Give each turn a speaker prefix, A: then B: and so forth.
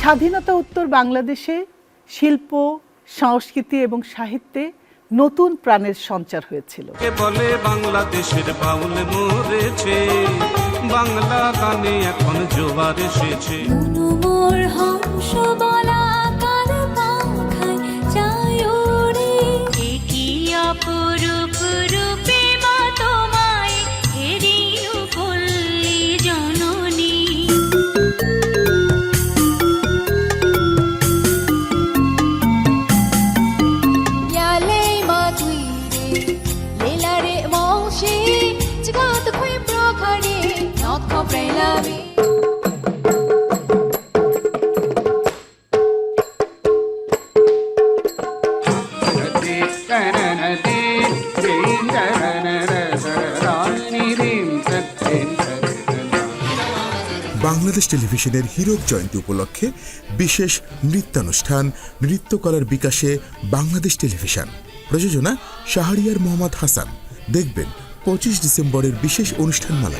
A: স্বাধীনতা উত্তর বাংলাদেশে শিল্প, সংস্কৃতি এবং সাহিত্যে নতুন প্রাণের সঞ্চার হয়েছিল।
B: বলে বাংলাদেশের বাউল মরেছে, বাংলা গানে এখন জোয়ার এসেছে।
C: বাংলাদেশ টেলিভিশনের হীরক জয়ন্তী উপলক্ষে বিশেষ নৃত্যানুষ্ঠান নৃত্যকলার বিকাশে বাংলাদেশ টেলিভিশন। প্রযোজনা শাহরিয়ার মোহাম্মদ হাসান। দেখবেন 25 ডিসেম্বরের বিশেষ অনুষ্ঠানমালা।